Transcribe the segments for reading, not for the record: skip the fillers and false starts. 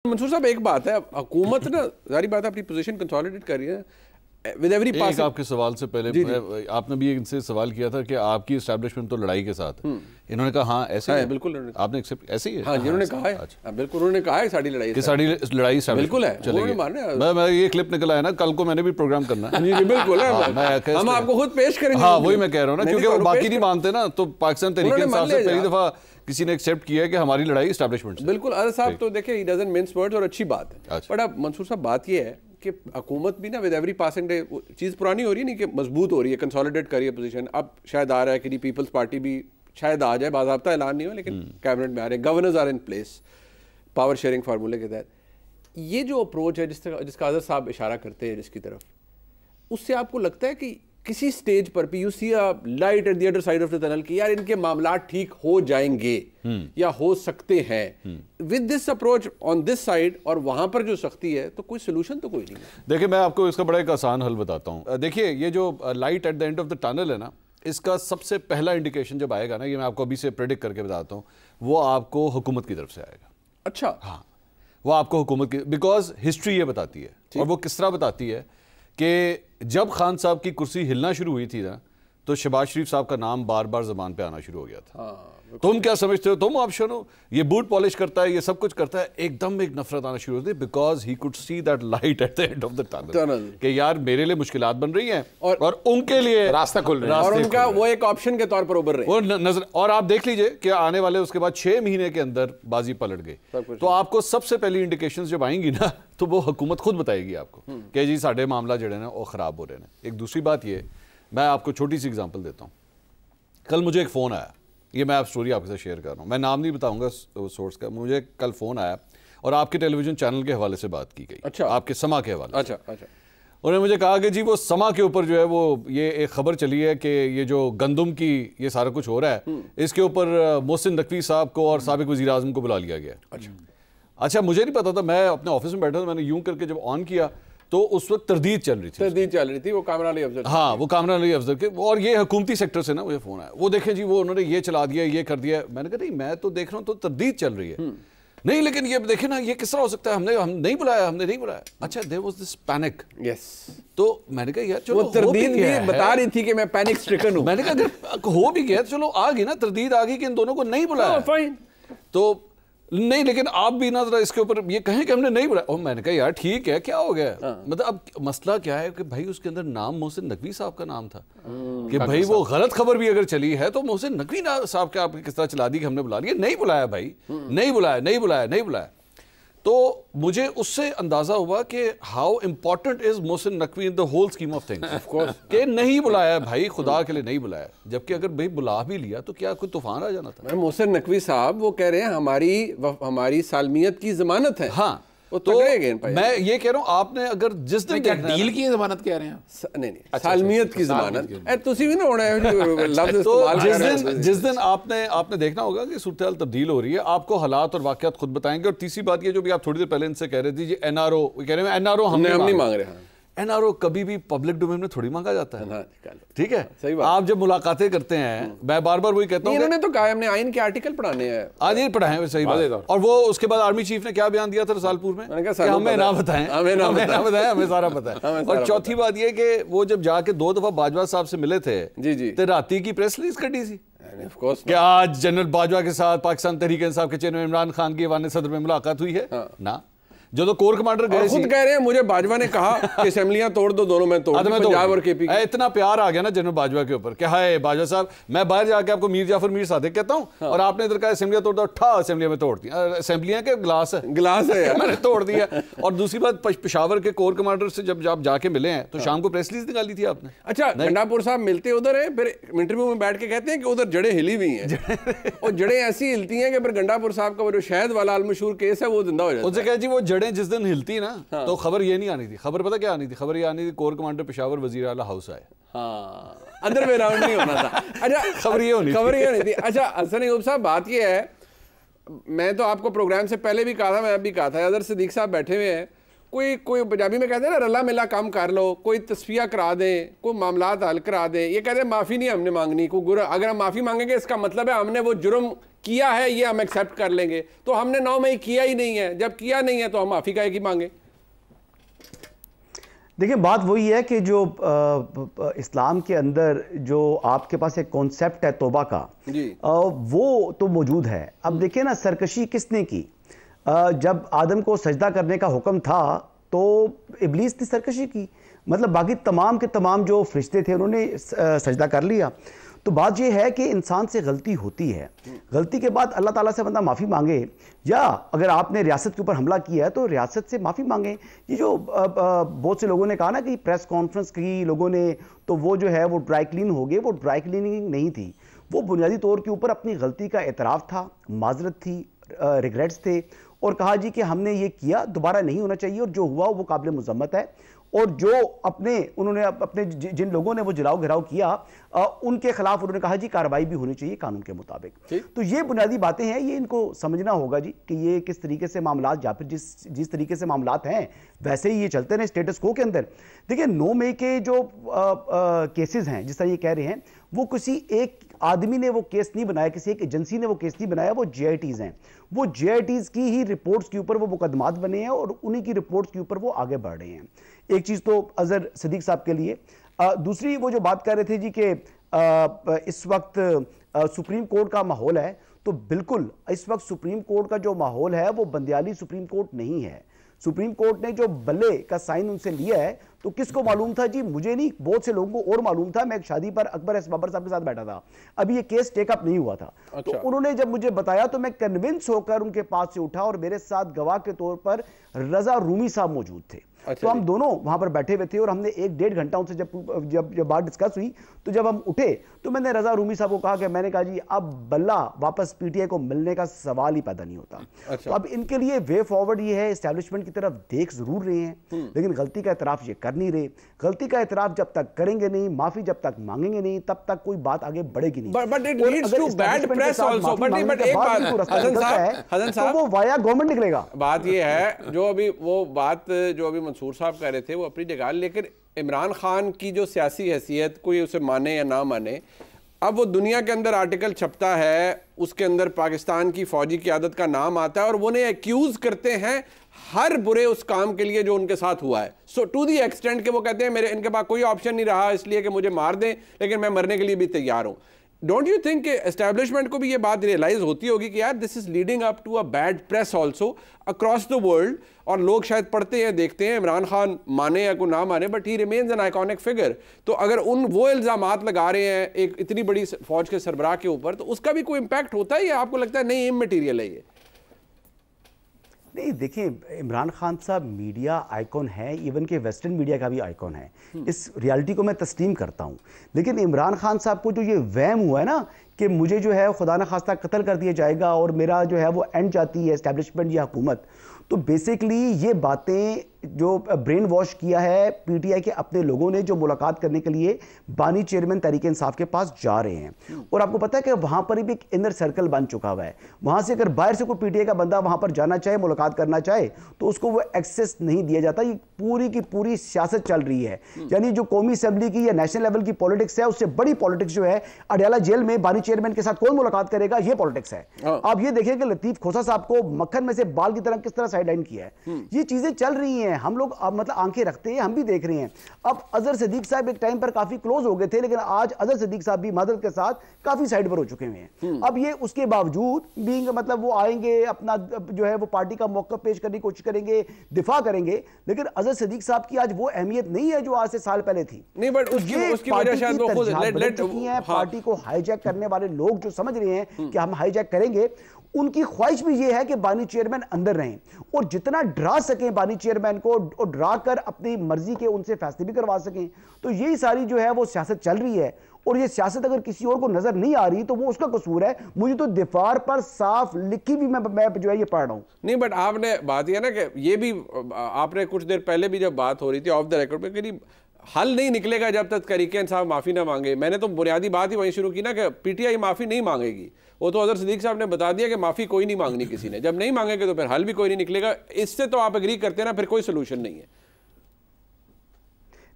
मंसूर साहब, एक बात है, हुकूमत ना जारी बात है अपनी पोजीशन कंसोलिडेट कर रही है विद एवरी पास। आपके सवाल से पहले आपने भी इनसे सवाल किया था कि आपकी एस्टैब्लिशमेंट तो लड़ाई के साथ है। इन्होंने कहा हाँ ऐसे है, बिल्कुल आपने एक्सेप्ट ऐसे ही है। हाँ जिन्होंने कहा है, अच्छा बिल्कुल उन्होंने कहा है साड़ी लड़ाई, साड़ी लड़ाई बिल्कुल है, चलेगी। मैं ये क्लिप निकला है ना, कल को मैंने भी प्रोग्राम करना है। जी बिल्कुल है, हम आपको खुद पेश करेंगे। हाँ वही मैं कह रहा हूँ ना, क्योंकि वो बाकी नहीं मानते ना, तो पाकिस्तान तहरीक इंसाफ से पहली दफा किसी ने एक्सेप्ट किया है कि हमारी लड़ाई एस्टैब्लिशमेंट। बिल्कुल अजहर साहब तो देखिए ही डजंट मिन्स वर्ड्स और अच्छी बात है। बट अब मंसूर साहब बात ये है कि हुकूमत भी ना विद एवरी पासिंग डे चीज़ पुरानी हो रही है, नहीं कि मजबूत हो रही है, कंसोलिडेट कर रही है पोजीशन। अब शायद आ रहा है कि पीपल्स पार्टी भी शायद आ जाए, बाज़ाब्ता ऐलान नहीं हो लेकिन कैबिनेट में आ रहे हैं, governors are in place power sharing फार्मूले के तहत। ये जो अप्रोच है जिसका अजहर साहब इशारा करते हैं जिसकी तरफ, उससे आपको लगता है कि किसी स्टेज पर भी you see a light at the other side of the tunnel कि यार इनके मामला ठीक हो जाएंगे या हो सकते हैं with this approach on this side, और वहां पर जो सख्ती है तो कोई सोल्यूशन तो कोई नहीं है। देखिए मैं आपको इसका बड़ा एक आसान हल बताता हूँ। देखिए ये जो light at the end of the tunnel है ना, इसका सबसे पहला इंडिकेशन जब आएगा ना, ये मैं आपको अभी से प्रेडिक्ट करके बताता हूँ, वो आपको हुकूमत की तरफ से आएगा। अच्छा हाँ, वो आपको हुकूमत की, बिकॉज हिस्ट्री ये बताती है, और वो किस तरह बताती है कि जब खान साहब की कुर्सी हिलना शुरू हुई थी ना, तो शहबाज शरीफ साहब का नाम बार बार जबान पे आना शुरू हो गया था। तुम क्या समझते हो, तुम ऑप्शन हो, ये बूट पॉलिश करता है, ये सब कुछ करता है, एकदम एक नफरत आना शुरू होती है, because he could see that light at the end of the tunnel कि यार मेरे लिए मुश्किलात बन रही हैं और उनके लिए रास्ता खुल रहा है, और उनका वो एक ऑप्शन के तौर पर उभर रहे हैं। वो नजर, और आप देख लीजिए कि आने वाले उसके बाद 6 महीने के अंदर बाजी पलट गई। तो आपको सबसे पहली इंडिकेशंस जब आएंगी ना, तो वो हुकूमत खुद बताएगी आपको कि जी साढ़े मामला जड़े ना वो खराब हो रहे हैं। एक दूसरी बात ये, मैं आपको छोटी सी एग्जांपल देता हूँ। कल मुझे एक फ़ोन आया, ये मैं आप स्टोरी आपके साथ शेयर कर रहा हूँ, मैं नाम नहीं बताऊंगा सोर्स का। मुझे कल फ़ोन आया और आपके टेलीविज़न चैनल के हवाले से बात की गई। अच्छा, आपके समा के हवाले। अच्छा अच्छा। उन्होंने मुझे कहा कि जी वो समा के ऊपर जो है वो ये एक खबर चली है कि ये जो गंदम की ये सारा कुछ हो रहा है, इसके ऊपर मोहसिन नकवी साहब को और साबिक वज़ीर आज़म को बुला लिया गया। अच्छा मुझे नहीं पता था, मैं अपने ऑफिस में बैठा था, मैंने यूं करके जब ऑन किया तो उस वक्त तरदीद चल रही थी, वो कामरान अली अफजल। हाँ वो कामरान अली अफजल के, और ये हुकूमती सेक्टर से ना मुझे फ़ोन आया, वो देखें जी वो उन्होंने ये चला दिया, ये कर दिया। मैंने कहा नहीं, मैं तो देख रहा हूँ तो तरदीद चल रही है। नहीं लेकिन ये देखे ना, ये किस तरह हो सकता है, हम नहीं बुलाया, हमने नहीं बुलाया। अच्छा there was this panic. Yes, तो मैंने कहा यार चलो, तरदीद भी बता रही थी कि मैं पैनिक स्ट्रिकन हूँ। मैंने कहा अगर हो भी गया तो चलो आ गई ना, तरदीद आ गई कि इन दोनों को नहीं बुलाया, फाइन। तो नहीं लेकिन आप भी ना जरा इसके ऊपर ये कहें कि हमने नहीं बुलाया। और मैंने कहा यार ठीक है, क्या हो गया? मतलब अब मसला क्या है कि भाई उसके अंदर नाम मोहसिन नकवी साहब का नाम था कि भाई वो गलत खबर भी अगर चली है तो मोहसिन नकवी साहब के आपने किस तरह चला दी कि हमने बुला लिया। नहीं बुलाया भाई, नहीं बुलाया, नहीं बुलाया, नहीं बुलाया। तो मुझे उससे अंदाजा हुआ कि how important is Mohsin Naqvi in the whole scheme of things. Of course कि नहीं बुलाया भाई, खुदा के लिए नहीं बुलाया। जबकि अगर भाई बुला भी लिया तो क्या कोई तूफान आ जाना था? मोहसिन नकवी साहब वो कह रहे हैं हमारी सालमियत की जमानत है। हाँ तो मैं ये कह रहा हूँ, आपने अगर जिस दिन डील की जमानत कह रहे हैं, नहीं सालमियत की जमानत, तुसी भी ना होना है लफ्ज़ तो इस्तेमाल। जिस दिन आपने देखना होगा कि सूरत हाल तब्दील हो रही है, आपको हालात और वाक़यात खुद बताएंगे। और तीसरी बात ये जो भी आप थोड़ी देर पहले इनसे कह रहे थे जी एनआरओ, कह रहे हैं एनआरओ हम नहीं मांग रहे हैं। एनआरओ कभी भी पब्लिक डोमेन में थोड़ी मांगा जाता है, ठीक है? सही बात। आप जब मुलाकातें करते हैं, मैं बार बार वही कहता हूँ, इन्होंने तो कहा हमने आइन के आर्टिकल पढ़ाने हैं, आज ये पढ़ाए, सही बात। और वो उसके बाद आर्मी चीफ ने क्या बयान दिया था रसालपुर में, हमें ना बताएं, हमें सारा पता है। और चौथी बात ये कि वो जब जाके 2 दफा बाजवा साहब से मिले थे जी, तो राती की प्रेस रिलीज कर दी थी कि आज जनरल बाजवा के साथ पाकिस्तान तहरीक इंसाफ के चेयरमैन इमरान खान की ऐवान सदर में मुलाकात हुई है ना। जो तो कोर कमांडर गए, खुद कह रहे हैं मुझे बाजवा ने कहा कि असेंबलियां तोड़ दो, दोनों में तोड़ दो, पंजाब और केपी। इतना प्यार आ गया ना जनरल बाजवा के ऊपर कि हाय बाजवा साहब, मैं बाहर जाके आपको मीर जाफर मीर सादिक कहता हूं और आपने इधर का असेंबलियां तोड़ दो, असेंबलियां में तोड़ दी। असेंबलियां के गिलास है यार, मैंने तोड़ दिया। और दूसरी बात, पेशावर के कोर कमांडर से जब आप जाके मिले हैं तो शाम को प्रेस रिलीज निकाली थी आपने। अच्छा, गंडापुर साहब मिलते उधर है, फिर इंटरव्यू में बैठ के कहते हैं कि उधर जड़ें हिली हुई हैं और जड़ें ऐसी हिलती हैं कि फिर गंडापुर साहब का वो जो शहद वाला अलमशहूर केस है वो जिंदा हो जाता है। उनसे कहा जी वो जड़ें जिस दिन हिलती ना, तो खबर ये नहीं आनी थी। खबर पता क्या आनी थी? खबर ये आनी थी कोर कमांडर पेशावर वजीर आला हाउस आए। अंदर में राउंड नहीं होना था। अच्छा, खबर ये होनी थी। अच्छा हसन अयूब साहब, बात ये है, मैं तो आपको प्रोग्राम से पहले भी कहा था, मैं अब भी कहा था, अदर सिद्दीक साहब बैठे हुए हैं, कोई पंजाबी में कहते हैं ना रला मिला काम कर लो, कोई तस्फिया करा दें, कोई मामलात हल करा दें। ये कहते हैं माफ़ी नहीं हमने मांगनी, कोई अगर हम माफ़ी मांगेंगे इसका मतलब है हमने वो जुर्म किया है ये हम एक्सेप्ट कर लेंगे, तो हमने 9 मई किया ही नहीं है। जब किया नहीं है तो हम माफी काहे की मांगे? देखिए बात वही है कि जो इस्लाम के अंदर जो आपके पास एक कॉन्सेप्ट है तौबा का जी। वो तो मौजूद है। अब देखिए ना, सरकशी किसने की? जब आदम को सजदा करने का हुक्म था तो इब्लीस ने सरकशी की, मतलब बाकी तमाम के तमाम जो फरिश्ते थे उन्होंने सजदा कर लिया। तो बात यह है कि इंसान से गलती होती है, गलती के बाद अल्लाह ताला से बंदा माफ़ी मांगे, या अगर आपने रियासत के ऊपर हमला किया है तो रियासत से माफ़ी मांगे। ये जो बहुत से लोगों ने कहा ना कि प्रेस कॉन्फ्रेंस की लोगों ने, तो वो जो है वो ड्राई क्लीन हो गए, वो ड्राई क्लीनिंग नहीं थी, वो बुनियादी तौर के ऊपर अपनी गलती का एतराफ़ था, माजरत थी, रिग्रेट्स थे, और कहा जी कि हमने ये किया, दोबारा नहीं होना चाहिए, और जो हुआ वो काबिल मुज़म्मत है। और जो उन्होंने अपने जिन लोगों ने वो जलाओ घिराव किया उनके खिलाफ उन्होंने कहा जी कार्रवाई भी होनी चाहिए कानून के मुताबिक। तो ये बुनियादी बातें हैं, ये इनको समझना होगा जी कि ये किस तरीके से मामलात, या फिर जिस तरीके से मामलात हैं वैसे ही ये चलते रहे स्टेटस को के अंदर। देखिए 9 मई के जो केसेस हैं, जिस तरह ये कह रहे हैं, वो किसी एक आदमी ने वो केस नहीं बनाया, किसी एक एजेंसी ने वो केस नहीं बनाया, वो JITs हैं। वो JITs की ही रिपोर्ट्स के ऊपर वो मुकदमात बने हैं और उन्हीं की रिपोर्ट्स के ऊपर वो आगे बढ़ रहे हैं। एक चीज तो अजहर सिद्दीक साहब के लिए। दूसरी वो जो बात कर रहे थे जी कि इस वक्त सुप्रीम कोर्ट का माहौल है, तो बिल्कुल इस वक्त सुप्रीम कोर्ट का जो माहौल है वो बंदियाली सुप्रीम कोर्ट नहीं है। सुप्रीम कोर्ट ने जो बल्ले का साइन उनसे लिया है, तो किसको मालूम था जी? मुझे नहीं, बहुत से लोगों को और मालूम था। मैं एक शादी पर अकबर एस बाबर साहब के साथ बैठा था, अभी ये केस टेकअप नहीं हुआ था। अच्छा। तो उन्होंने जब मुझे बताया तो मैं कन्विंस होकर उनके पास से उठा, और मेरे साथ गवाह के तौर पर रजा रूमी साहब मौजूद थे। अच्छा। तो हम दोनों वहां पर बैठे हुए थे और हमने 1-1.5 घंटा उनसे जब बात डिस्कस हुई, तो जब हम उठे तो मैंने रजा रूमी साहब को कहा कि मैंने कहा जी अब बल्ला वापस PTI को मिलने का सवाल ही पैदा नहीं होता। अच्छा। तो अब इनके लिए वे फॉरवर्ड ये है, एस्टैब्लिशमेंट की तरफ देख जरूर रहे हैं, लेकिन गलती का एतराफ ये कर नहीं रहे। गलती का एतराफ जब तक करेंगे नहीं, माफी जब तक मांगेंगे नहीं, तब तक कोई बात आगे बढ़ेगी नहीं। But it leads to bad press also. But एक बात हसन साहब, वो वाया गवर्नमेंट निकलेगा। बात ये है, जो अभी वो बात जो अभी मंसूर साहब कह रहे थे वो अपनी जगह, लेकिन इमरान खान की जो सियासी हैसियत, कोई उसे माने या ना माने, अब वो दुनिया के अंदर आर्टिकल छपता है, उसके अंदर पाकिस्तान की फौजी क़यादत का नाम आता है और वो उन्हें एक्यूज करते हैं हर बुरे उस काम के लिए जो उनके साथ हुआ है। सो टू दी एक्सटेंट के वो कहते हैं मेरे इनके पास कोई ऑप्शन नहीं रहा इसलिए कि मुझे मार दें, लेकिन मैं मरने के लिए भी तैयार हूं। डोंट यू थिंक कि एस्टैब्लिशमेंट को भी ये बात रियलाइज होती होगी कि यार this is leading up to a bad press also across the world, और लोग शायद पढ़ते हैं, देखते हैं, इमरान खान माने या कोई ना माने, but he remains an iconic figure. तो अगर वो इल्जामात लगा रहे हैं एक इतनी बड़ी फौज के सरबराह के ऊपर, तो उसका भी कोई इंपैक्ट होता है या आपको लगता है नहीं इमैटेरियल है ये? नहीं, देखिए इमरान खान साहब मीडिया आइकॉन है, इवन के वेस्टर्न मीडिया का भी आइकॉन है, इस रियलिटी को मैं तस्लीम करता हूं। लेकिन इमरान खान साहब को जो ये वहम हुआ है ना कि मुझे जो है खुदा न खास्ता कत्ल कर दिया जाएगा और मेरा जो है वो एंड जाती है एस्टैब्लिशमेंट या हुकूमत, तो बेसिकली ये बातें जो ब्रेन वॉश किया है PTI के अपने लोगों ने, जो मुलाकात करने के लिए बानी चेयरमैन तहरीक इंसाफ के पास जा रहे हैं। और आपको पता है कि वहां पर भी एक इनर सर्कल बन चुका हुआ है, वहां से अगर बाहर से कोई PTI का बंदा वहां पर जाना चाहे, मुलाकात करना चाहे, तो उसको वो एक्सेस नहीं दिया जाता। ये पूरी की पूरी सियासत चल रही है, यानी जो कौमी असेंबली की या नेशनल लेवल की पॉलिटिक्स है, उससे बड़ी पॉलिटिक्स जो है अडयाला जेल में बानी चेयरमैन के साथ कौन मुलाकात करेगा, ये पॉलिटिक्स है। आप ये देखिए कि लतीफ खोसा साहब को मक्खन में से बाल की तरह किस तरह साइडलाइन किया है। ये चीजें चल रही हैं, हम लोग मतलब आंखें रखते हैं, हम भी देख रहे हैं। अब अजहर सिद्दीक साहब एक टाइम पर काफी क्लोज हो गए थे, लेकिन आज अजहर सिद्दीक साहब भी मादरत के साथ काफी साइड पर हो चुके हैं। अब ये उसके बावजूद भी मतलब वो आएंगे, अपना जो है वो पार्टी का मौक़िफ़ पेश करने की कोशिश करेंगे, दिफा करेंगे, लेकिन अजहर सिद्दीक साहब की आज वो अहमियत नहीं है जो आज से साल पहले थी। नहीं, बट उसकी वजह शायद वो खुद पार्टी को हाईजैक करने वाले लोग जो समझ रहे हैं कि हम हाईजैक करेंगे, उनकी ख्वाहिश भी यह है कि बानी चेयरमैन अंदर रहें और जितना डरा सकें बानी चेयरमैन को, और डरा कर अपनी मर्जी के उनसे फैसले भी करवा सकें। तो यही सारी जो है वो सियासत चल रही है, और ये सियासत अगर किसी और को नजर नहीं आ रही तो वो उसका कसूर है। मुझे तो दीवार पर साफ लिखी भी मैं जो है ये पढ़ रहा हूं। नहीं, बट आपने बात यह ना कि ये भी आपने कुछ देर पहले भी जब बात हो रही थी ऑफ द रिकॉर्ड पे, करीब हल नहीं निकलेगा जब तक तहरीक इंसाफ माफी ना मांगे। मैंने तो बुनियादी बात ही वहीं शुरू की ना कि PTI माफी नहीं मांगेगी। वो तो अजहर सिद्दीक साहब ने बता दिया कि माफी कोई नहीं मांगनी किसी ने, जब नहीं मांगेंगे तो फिर हल भी कोई नहीं निकलेगा। इससे तो आप एग्री करते ना, फिर कोई सोल्यूशन नहीं है।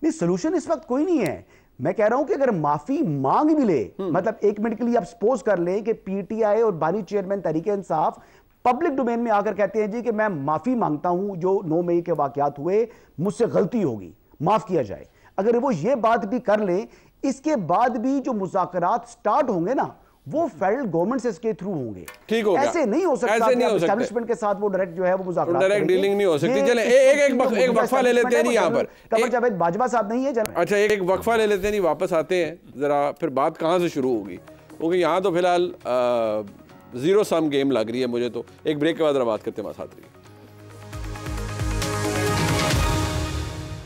नहीं, सोल्यूशन इस वक्त कोई नहीं है। मैं कह रहा हूं कि अगर माफी मांग भी ले, मतलब एक मिनट के लिए आप सपोज कर लें कि पीटीआई और बानी chairman Tehreek Insaf public domain में आकर कहते हैं जी कि मैं माफी मांगता हूं, जो 9 मई के वाकयात हुए मुझसे गलती होगी, माफ किया जाए, अगर वो ये बात भी कर लें, इसके बाद भी जो मुज़ाकरात स्टार्ट होंगे ना वो फेडरल गवर्नमेंट से इसके थ्रू होंगे। ठीक हो गया। ऐसे नहीं हो सकता कि एस्टैब्लिशमेंट के साथ वो डायरेक्ट जो है वो मुज़ाकरात डायरेक्ट डीलिंग नहीं हो सकती। चले एक वक्फा ले लेते हैं, नहीं यहाँ पर कमर जावेद बाजवा साहब नहीं है। अच्छा एक वक्फा ले लेते हैं, नहीं वापस आते हैं जरा, फिर बात कहाँ से शुरू होगी, क्योंकि यहाँ तो फिलहाल जीरो सम गेम लग रही है मुझे तो। एक ब्रेक के बाद बात करते हैं, साथ रहिए।